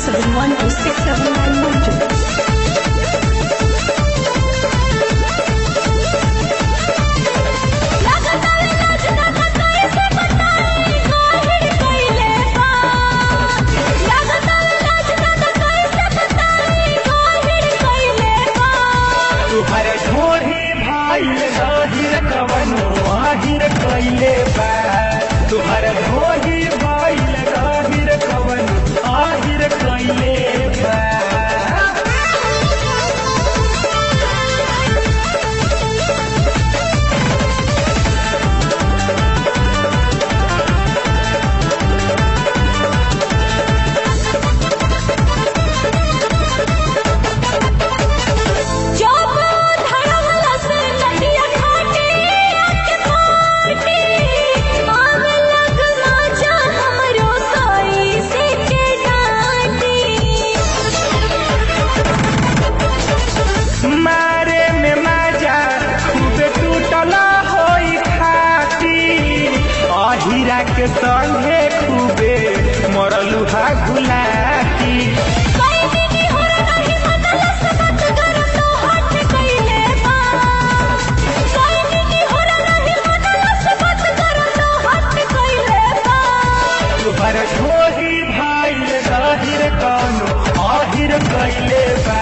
971267912. तुहर ढोही भाईल गाहिर कवन आहिर कइले बा के संगे खूबे मरलू हा गुलाटी तुहर ढोही भाईल गाहिर कवनो आहिर कइले बा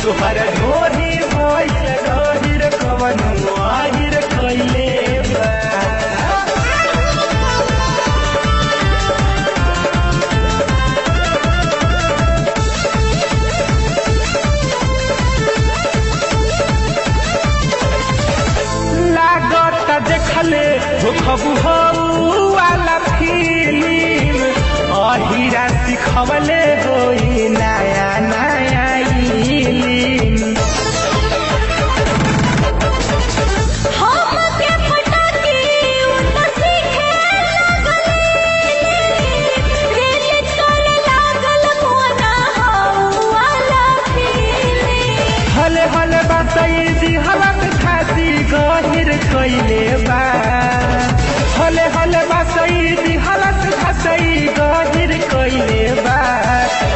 तुहर ढोही भाईल गाहिर कवनो आहिर कइले बा देखले खबू वाला फिल्म अहिरा सिखवले होई नया नया इल्म हले हले बसैदी हलक खाती गहिर कइले बा हले हले बसैदी हलक खसई गहिर कइले बा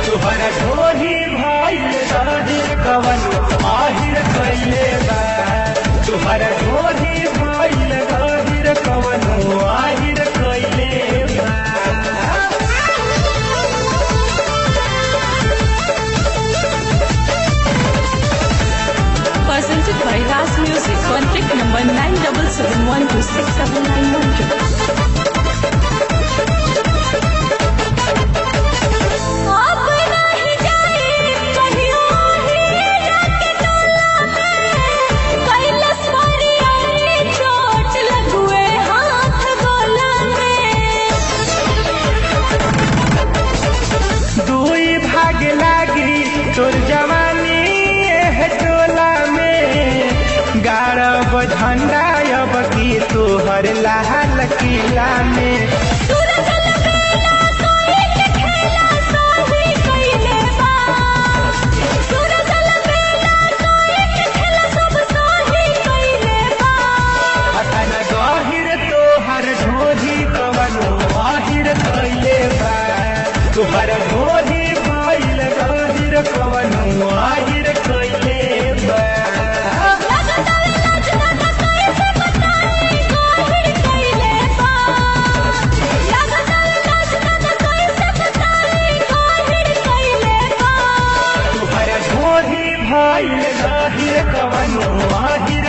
तुहर ढोही भाईल गाहिर कवन आहिर कइले बा तुहर ढोही भाईल गाहिर कवन आहिर कइले बा Presented by Ras Music. Contact number 9771267912. दुई भाग लागी तोर जवानी टोला में गाड़ब झंडा अब की तोहर लाल किला में गहिर तोहर ढोही कवनो आहिर कइले बा तोहर ढोही भाईल गाहिर कवनो आहिर कइले बा तुहर ढोही भाईल गाहिर कवनो आहिर